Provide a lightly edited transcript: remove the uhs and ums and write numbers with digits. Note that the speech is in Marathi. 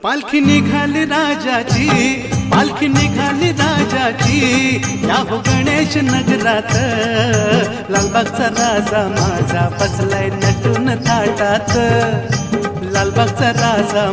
पालखी निघाली राजाची, पालखी निघाली राजाची, या हो गणेश नगरात। लालबागचा राजा माझा बसलाय नटून थाटात, लालबागचा राजा।